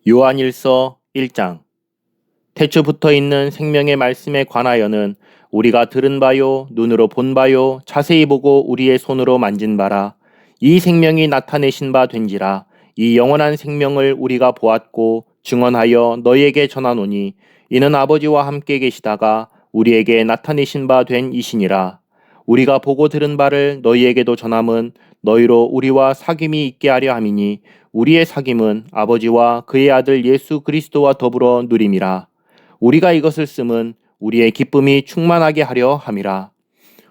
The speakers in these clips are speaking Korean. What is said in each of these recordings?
요한일서 1장. 태초부터 있는 생명의 말씀에 관하여는 우리가 들은 바요 눈으로 본 바요 자세히 보고 우리의 손으로 만진 바라. 이 생명이 나타내신 바 된지라. 이 영원한 생명을 우리가 보았고 증언하여 너희에게 전하노니 이는 아버지와 함께 계시다가 우리에게 나타내신 바 된 이시니라. 우리가 보고 들은 바를 너희에게도 전함은 너희로 우리와 사귐이 있게 하려 함이니 우리의 사귐은 아버지와 그의 아들 예수 그리스도와 더불어 누림이라. 우리가 이것을 쓰면 우리의 기쁨이 충만하게 하려 함이라.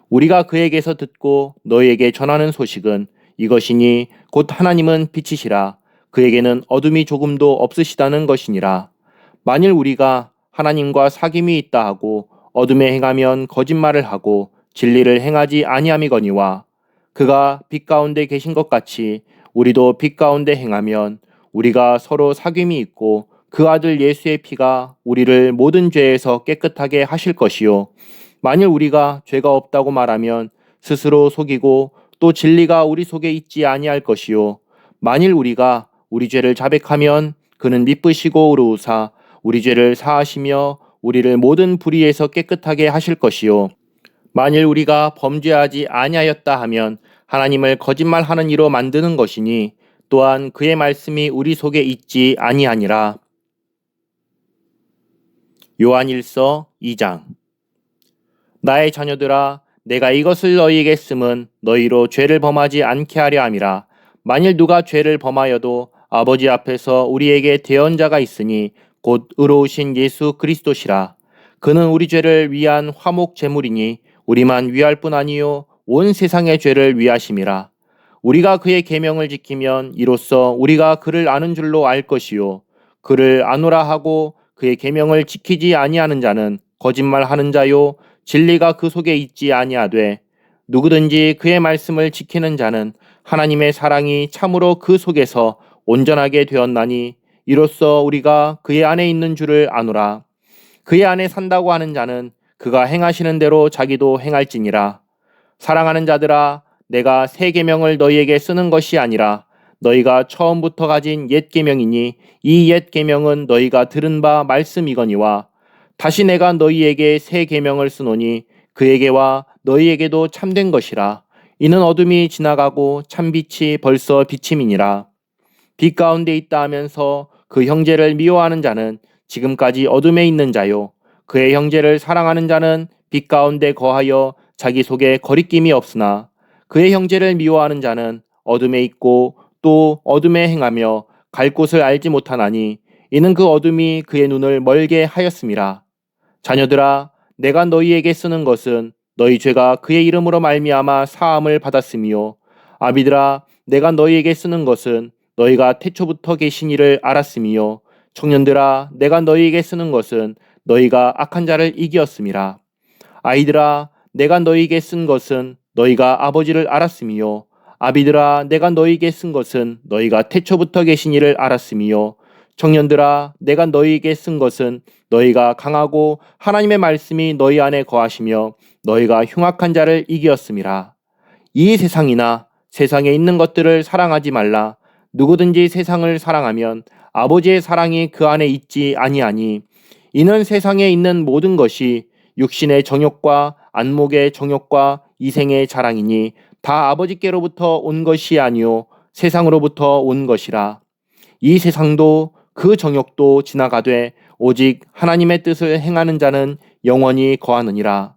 우리가 그에게서 듣고 너희에게 전하는 소식은 이것이니 곧 하나님은 빛이시라. 그에게는 어둠이 조금도 없으시다는 것이니라. 만일 우리가 하나님과 사귐이 있다 하고 어둠에 행하면 거짓말을 하고 진리를 행하지 아니함이거니와 그가 빛 가운데 계신 것 같이 우리도 빛 가운데 행하면 우리가 서로 사귐이 있고 그 아들 예수의 피가 우리를 모든 죄에서 깨끗하게 하실 것이요. 만일 우리가 죄가 없다고 말하면 스스로 속이고 또 진리가 우리 속에 있지 아니할 것이요. 만일 우리가 우리 죄를 자백하면 그는 미쁘시고 의로우사 우리 죄를 사하시며 우리를 모든 불의에서 깨끗하게 하실 것이요. 만일 우리가 범죄하지 아니하였다 하면 하나님을 거짓말하는 이로 만드는 것이니 또한 그의 말씀이 우리 속에 있지 아니하니라. 요한일서 2장. 나의 자녀들아, 내가 이것을 너희에게 쓰면 너희로 죄를 범하지 않게 하려 함이라. 만일 누가 죄를 범하여도 아버지 앞에서 우리에게 대언자가 있으니 곧 의로우신 예수 그리스도시라. 그는 우리 죄를 위한 화목 제물이니 우리만 위할 뿐 아니요 온 세상의 죄를 위하심이라. 우리가 그의 계명을 지키면 이로써 우리가 그를 아는 줄로 알 것이요 그를 아노라 하고 그의 계명을 지키지 아니하는 자는 거짓말하는 자요 진리가 그 속에 있지 아니하되 누구든지 그의 말씀을 지키는 자는 하나님의 사랑이 참으로 그 속에서 온전하게 되었나니 이로써 우리가 그의 안에 있는 줄을 아노라. 그의 안에 산다고 하는 자는 그가 행하시는 대로 자기도 행할지니라. 사랑하는 자들아, 내가 새 계명을 너희에게 쓰는 것이 아니라 너희가 처음부터 가진 옛 계명이니 이 옛 계명은 너희가 들은 바 말씀이거니와 다시 내가 너희에게 새 계명을 쓰노니 그에게와 너희에게도 참된 것이라. 이는 어둠이 지나가고 참빛이 벌써 비침이니라. 빛 가운데 있다 하면서 그 형제를 미워하는 자는 지금까지 어둠에 있는 자요 그의 형제를 사랑하는 자는 빛 가운데 거하여 자기 속에 거리낌이 없으나 그의 형제를 미워하는 자는 어둠에 있고 또 어둠에 행하며 갈 곳을 알지 못하나니 이는 그 어둠이 그의 눈을 멀게 하였음이라. 자녀들아, 내가 너희에게 쓰는 것은 너희 죄가 그의 이름으로 말미암아 사함을 받았으며 아비들아, 내가 너희에게 쓰는 것은 너희가 태초부터 계신 이를 알았으며 청년들아, 내가 너희에게 쓰는 것은 너희가 악한 자를 이기었음이라. 아이들아, 내가 너희에게 쓴 것은 너희가 아버지를 알았으며 아비들아, 내가 너희에게 쓴 것은 너희가 태초부터 계신 이를 알았으며 청년들아, 내가 너희에게 쓴 것은 너희가 강하고 하나님의 말씀이 너희 안에 거하시며 너희가 흉악한 자를 이기었음이라. 이 세상이나 세상에 있는 것들을 사랑하지 말라. 누구든지 세상을 사랑하면 아버지의 사랑이 그 안에 있지 아니하니 이는 세상에 있는 모든 것이 육신의 정욕과 안목의 정욕과 이생의 자랑이니 다 아버지께로부터 온 것이 아니요 세상으로부터 온 것이라. 이 세상도 그 정욕도 지나가되 오직 하나님의 뜻을 행하는 자는 영원히 거하느니라.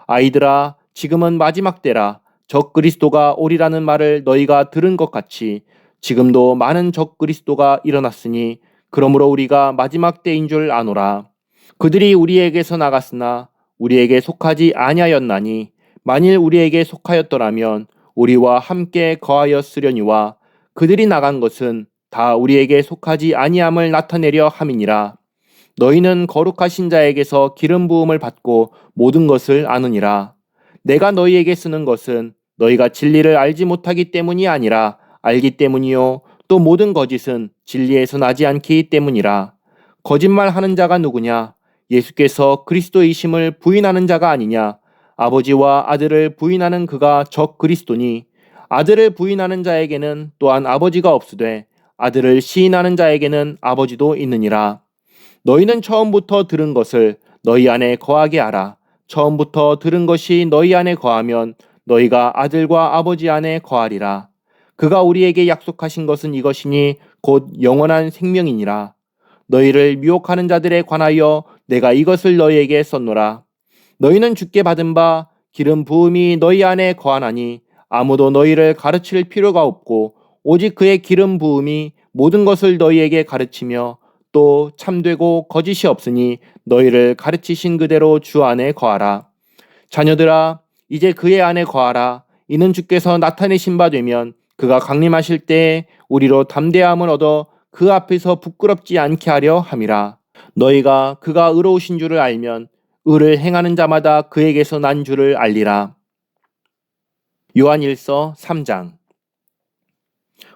아이들아, 지금은 마지막 때라. 적 그리스도가 오리라는 말을 너희가 들은 것 같이 지금도 많은 적 그리스도가 일어났으니 그러므로 우리가 마지막 때인 줄 아노라. 그들이 우리에게서 나갔으나 우리에게 속하지 아니하였나니 만일 우리에게 속하였더라면 우리와 함께 거하였으려니와 그들이 나간 것은 다 우리에게 속하지 아니함을 나타내려 함이니라. 너희는 거룩하신 자에게서 기름 부음을 받고 모든 것을 아느니라. 내가 너희에게 쓰는 것은 너희가 진리를 알지 못하기 때문이 아니라 알기 때문이요 또 모든 거짓은 진리에서 나지 않기 때문이라. 거짓말하는 자가 누구냐? 예수께서 그리스도이심을 부인하는 자가 아니냐? 아버지와 아들을 부인하는 그가 적 그리스도니 아들을 부인하는 자에게는 또한 아버지가 없으되 아들을 시인하는 자에게는 아버지도 있느니라. 너희는 처음부터 들은 것을 너희 안에 거하게 하라. 처음부터 들은 것이 너희 안에 거하면 너희가 아들과 아버지 안에 거하리라. 그가 우리에게 약속하신 것은 이것이니 곧 영원한 생명이니라. 너희를 미혹하는 자들에 관하여 내가 이것을 너희에게 썼노라. 너희는 주께 받은 바 기름 부음이 너희 안에 거하나니 아무도 너희를 가르칠 필요가 없고 오직 그의 기름 부음이 모든 것을 너희에게 가르치며 또 참되고 거짓이 없으니 너희를 가르치신 그대로 주 안에 거하라. 자녀들아, 이제 그의 안에 거하라. 이는 주께서 나타내신 바 되면 그가 강림하실 때에 우리로 담대함을 얻어 그 앞에서 부끄럽지 않게 하려 함이라. 너희가 그가 의로우신 줄을 알면 의를 행하는 자마다 그에게서 난 줄을 알리라. 요한일서 3장.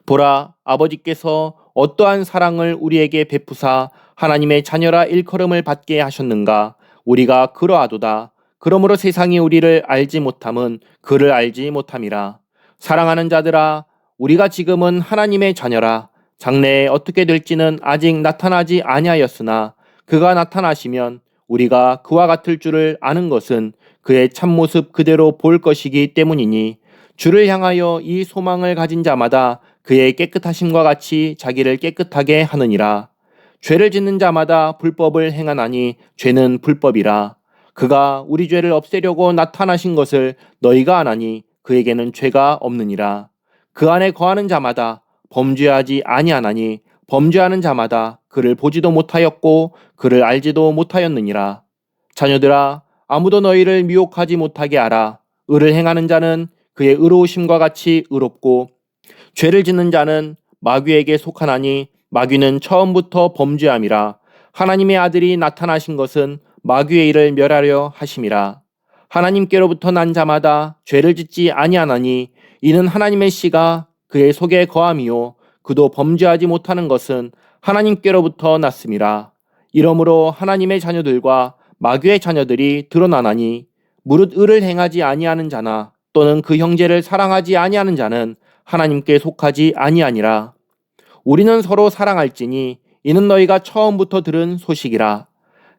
보라, 아버지께서 어떠한 사랑을 우리에게 베푸사 하나님의 자녀라 일컬음을 받게 하셨는가. 우리가 그러하도다. 그러므로 세상이 우리를 알지 못함은 그를 알지 못함이라. 사랑하는 자들아, 우리가 지금은 하나님의 자녀라. 장래에 어떻게 될지는 아직 나타나지 아니하였으나 그가 나타나시면 우리가 그와 같을 줄을 아는 것은 그의 참모습 그대로 볼 것이기 때문이니 주를 향하여 이 소망을 가진 자마다 그의 깨끗하심과 같이 자기를 깨끗하게 하느니라. 죄를 짓는 자마다 불법을 행하나니 죄는 불법이라. 그가 우리 죄를 없애려고 나타나신 것을 너희가 아나니 그에게는 죄가 없느니라. 그 안에 거하는 자마다 범죄하지 아니하나니 범죄하는 자마다 그를 보지도 못하였고 그를 알지도 못하였느니라. 자녀들아, 아무도 너희를 미혹하지 못하게 하라. 의를 행하는 자는 그의 의로우심과 같이 의롭고 죄를 짓는 자는 마귀에게 속하나니 마귀는 처음부터 범죄함이라. 하나님의 아들이 나타나신 것은 마귀의 일을 멸하려 하심이라. 하나님께로부터 난 자마다 죄를 짓지 아니하나니 이는 하나님의 씨가 그의 속에 거함이요 그도 범죄하지 못하는 것은 하나님께로부터 났음이라. 이러므로 하나님의 자녀들과 마귀의 자녀들이 드러나나니 무릇 의를 행하지 아니하는 자나 또는 그 형제를 사랑하지 아니하는 자는 하나님께 속하지 아니하니라. 우리는 서로 사랑할지니 이는 너희가 처음부터 들은 소식이라.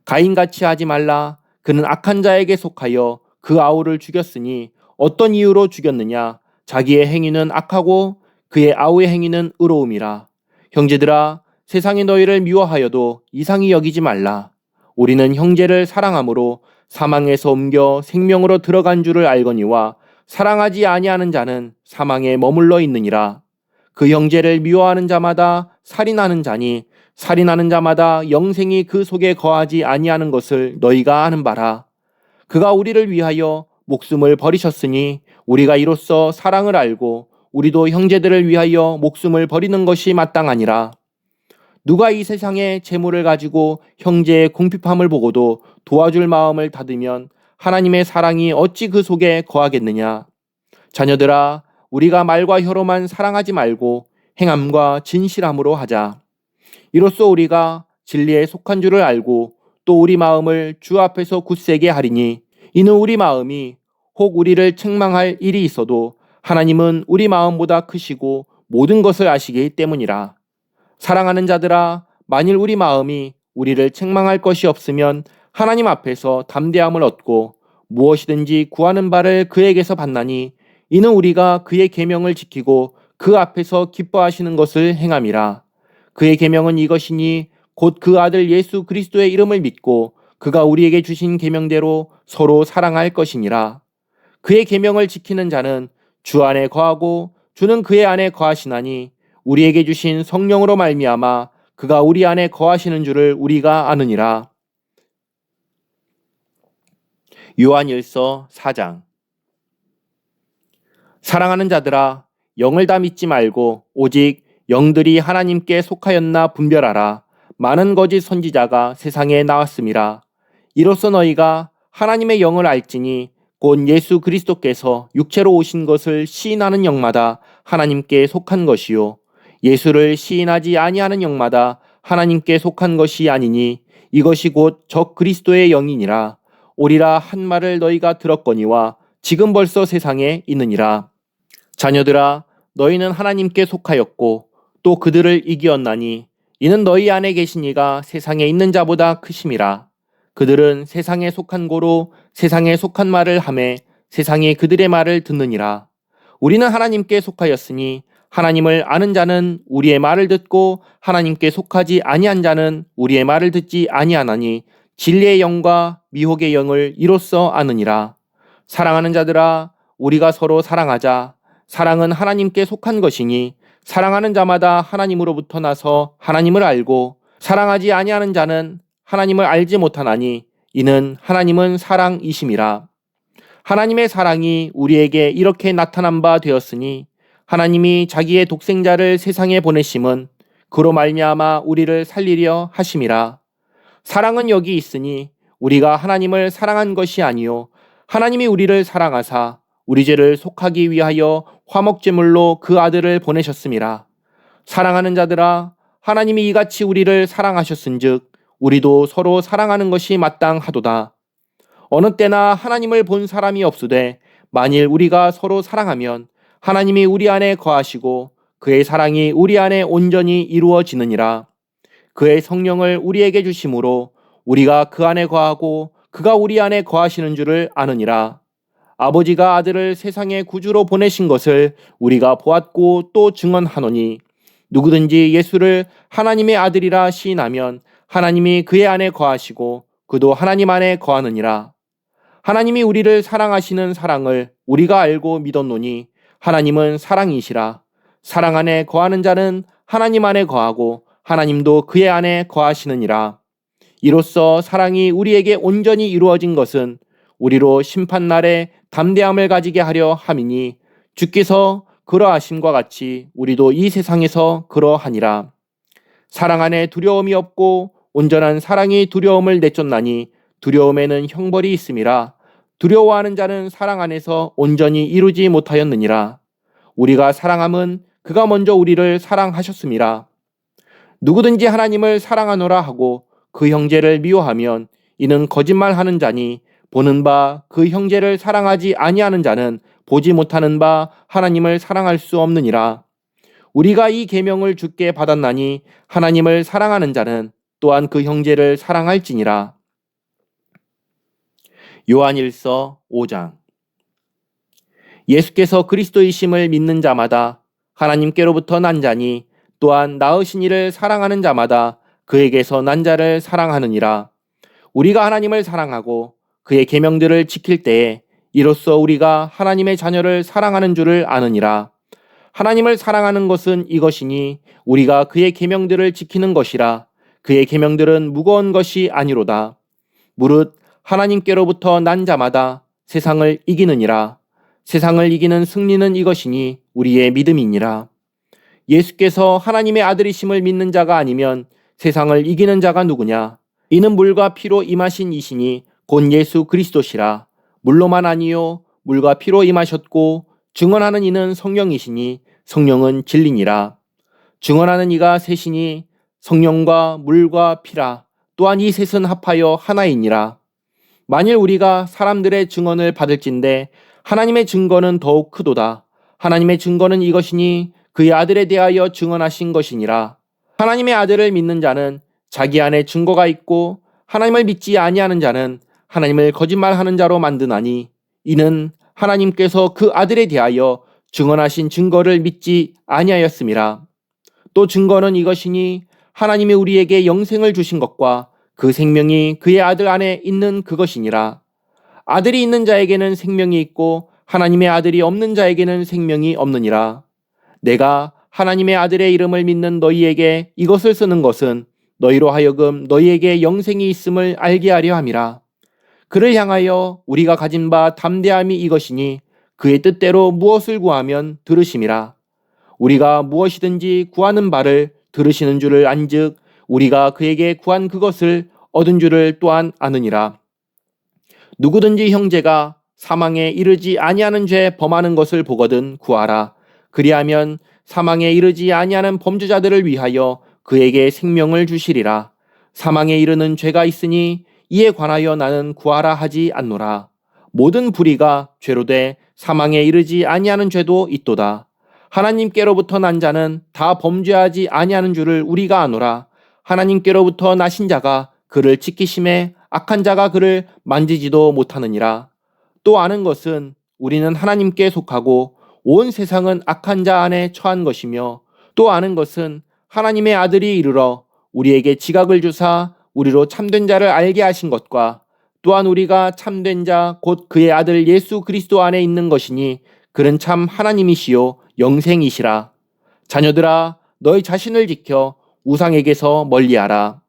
가인같이 하지 말라. 그는 악한 자에게 속하여 그 아우를 죽였으니 어떤 이유로 죽였느냐. 자기의 행위는 악하고 그의 아우의 행위는 의로움이라. 형제들아, 세상이 너희를 미워하여도 이상히 여기지 말라. 우리는 형제를 사랑함으로 사망에서 옮겨 생명으로 들어간 줄을 알거니와 사랑하지 아니하는 자는 사망에 머물러 있느니라. 그 형제를 미워하는 자마다 살인하는 자니 살인하는 자마다 영생이 그 속에 거하지 아니하는 것을 너희가 아는 바라. 그가 우리를 위하여 목숨을 버리셨으니 우리가 이로써 사랑을 알고 우리도 형제들을 위하여 목숨을 버리는 것이 마땅하니라. 누가 이 세상의 재물을 가지고 형제의 궁핍함을 보고도 도와줄 마음을 닫으면 하나님의 사랑이 어찌 그 속에 거하겠느냐. 자녀들아, 우리가 말과 혀로만 사랑하지 말고 행함과 진실함으로 하자. 이로써 우리가 진리에 속한 줄을 알고 또 우리 마음을 주 앞에서 굳세게 하리니 이는 우리 마음이 혹 우리를 책망할 일이 있어도 하나님은 우리 마음보다 크시고 모든 것을 아시기 때문이라. 사랑하는 자들아, 만일 우리 마음이 우리를 책망할 것이 없으면 하나님 앞에서 담대함을 얻고 무엇이든지 구하는 바를 그에게서 받나니 이는 우리가 그의 계명을 지키고 그 앞에서 기뻐하시는 것을 행함이라. 그의 계명은 이것이니 곧 그 아들 예수 그리스도의 이름을 믿고 그가 우리에게 주신 계명대로 서로 사랑할 것이니라. 그의 계명을 지키는 자는 주 안에 거하고 주는 그의 안에 거하시나니 우리에게 주신 성령으로 말미암아 그가 우리 안에 거하시는 줄을 우리가 아느니라. 요한일서 4장. 사랑하는 자들아, 영을 다 믿지 말고 오직 영들이 하나님께 속하였나 분별하라. 많은 거짓 선지자가 세상에 나왔음이라. 이로써 너희가 하나님의 영을 알지니 곧 예수 그리스도께서 육체로 오신 것을 시인하는 영마다 하나님께 속한 것이요 예수를 시인하지 아니하는 영마다 하나님께 속한 것이 아니니 이것이 곧 적 그리스도의 영이니라. 오리라 한 말을 너희가 들었거니와 지금 벌써 세상에 있느니라. 자녀들아, 너희는 하나님께 속하였고 또 그들을 이기었나니 이는 너희 안에 계신 이가 세상에 있는 자보다 크심이라. 그들은 세상에 속한 고로 세상에 속한 말을 하매 세상이 그들의 말을 듣느니라. 우리는 하나님께 속하였으니 하나님을 아는 자는 우리의 말을 듣고 하나님께 속하지 아니한 자는 우리의 말을 듣지 아니하나니 진리의 영과 미혹의 영을 이로써 아느니라. 사랑하는 자들아, 우리가 서로 사랑하자. 사랑은 하나님께 속한 것이니 사랑하는 자마다 하나님으로부터 나서 하나님을 알고 사랑하지 아니하는 자는 하나님을 알지 못하나니 이는 하나님은 사랑이심이라. 하나님의 사랑이 우리에게 이렇게 나타난 바 되었으니 하나님이 자기의 독생자를 세상에 보내심은 그로 말미암아 우리를 살리려 하심이라. 사랑은 여기 있으니 우리가 하나님을 사랑한 것이 아니요 하나님이 우리를 사랑하사 우리 죄를 속하기 위하여 화목제물로 그 아들을 보내셨음이라. 사랑하는 자들아, 하나님이 이같이 우리를 사랑하셨은즉 우리도 서로 사랑하는 것이 마땅하도다. 어느 때나 하나님을 본 사람이 없으되 만일 우리가 서로 사랑하면 하나님이 우리 안에 거하시고 그의 사랑이 우리 안에 온전히 이루어지느니라. 그의 성령을 우리에게 주심으로 우리가 그 안에 거하고 그가 우리 안에 거하시는 줄을 아느니라. 아버지가 아들을 세상의 구주로 보내신 것을 우리가 보았고 또 증언하노니 누구든지 예수를 하나님의 아들이라 시인하면 하나님이 그의 안에 거하시고 그도 하나님 안에 거하느니라. 하나님이 우리를 사랑하시는 사랑을 우리가 알고 믿었노니 하나님은 사랑이시라. 사랑 안에 거하는 자는 하나님 안에 거하고 하나님도 그의 안에 거하시느니라. 이로써 사랑이 우리에게 온전히 이루어진 것은 우리로 심판날에 담대함을 가지게 하려 함이니 주께서 그러하심과 같이 우리도 이 세상에서 그러하니라. 사랑 안에 두려움이 없고 온전한 사랑이 두려움을 내쫓나니 두려움에는 형벌이 있음이라. 두려워하는 자는 사랑 안에서 온전히 이루지 못하였느니라. 우리가 사랑함은 그가 먼저 우리를 사랑하셨음이라. 누구든지 하나님을 사랑하노라 하고 그 형제를 미워하면 이는 거짓말하는 자니 보는 바 그 형제를 사랑하지 아니하는 자는 보지 못하는 바 하나님을 사랑할 수 없느니라. 우리가 이 계명을 주께 받았나니 하나님을 사랑하는 자는 또한 그 형제를 사랑할지니라. 요한일서 5장. 예수께서 그리스도이심을 믿는 자마다 하나님께로부터 난 자니 또한 낳으신 이를 사랑하는 자마다 그에게서 난 자를 사랑하느니라. 우리가 하나님을 사랑하고 그의 계명들을 지킬 때에 이로써 우리가 하나님의 자녀를 사랑하는 줄을 아느니라. 하나님을 사랑하는 것은 이것이니 우리가 그의 계명들을 지키는 것이라. 그의 계명들은 무거운 것이 아니로다. 무릇 하나님께로부터 난 자마다 세상을 이기느니라. 세상을 이기는 승리는 이것이니 우리의 믿음이니라. 예수께서 하나님의 아들이심을 믿는 자가 아니면 세상을 이기는 자가 누구냐? 이는 물과 피로 임하신 이시니 곧 예수 그리스도시라. 물로만 아니요 물과 피로 임하셨고 증언하는 이는 성령이시니 성령은 진리니라. 증언하는 이가 셋이니 성령과 물과 피라. 또한 이 셋은 합하여 하나이니라. 만일 우리가 사람들의 증언을 받을진대 하나님의 증거는 더욱 크도다. 하나님의 증거는 이것이니 그의 아들에 대하여 증언하신 것이니라. 하나님의 아들을 믿는 자는 자기 안에 증거가 있고 하나님을 믿지 아니하는 자는 하나님을 거짓말하는 자로 만드나니 이는 하나님께서 그 아들에 대하여 증언하신 증거를 믿지 아니하였음이라. 또 증거는 이것이니 하나님이 우리에게 영생을 주신 것과 그 생명이 그의 아들 안에 있는 그것이니라. 아들이 있는 자에게는 생명이 있고 하나님의 아들이 없는 자에게는 생명이 없느니라. 내가 하나님의 아들의 이름을 믿는 너희에게 이것을 쓰는 것은 너희로 하여금 너희에게 영생이 있음을 알게 하려 함이라. 그를 향하여 우리가 가진 바 담대함이 이것이니 그의 뜻대로 무엇을 구하면 들으심이라. 우리가 무엇이든지 구하는 바를 들으시는 줄을 안즉 우리가 그에게 구한 그것을 얻은 줄을 또한 아느니라. 누구든지 형제가 사망에 이르지 아니하는 죄 범하는 것을 보거든 구하라. 그리하면 사망에 이르지 아니하는 범죄자들을 위하여 그에게 생명을 주시리라. 사망에 이르는 죄가 있으니 이에 관하여 나는 구하라 하지 않노라. 모든 불의가 죄로 돼 사망에 이르지 아니하는 죄도 있도다. 하나님께로부터 난 자는 다 범죄하지 아니하는 줄을 우리가 아노라. 하나님께로부터 나신 자가 그를 지키심에 악한 자가 그를 만지지도 못하느니라. 또 아는 것은 우리는 하나님께 속하고 온 세상은 악한 자 안에 처한 것이며, 또 아는 것은 하나님의 아들이 이르러 우리에게 지각을 주사 우리로 참된 자를 알게 하신 것과, 또한 우리가 참된 자 곧 그의 아들 예수 그리스도 안에 있는 것이니 그는 참 하나님이시요 영생이시라. 자녀들아, 너희 자신을 지켜 우상에게서 멀리하라.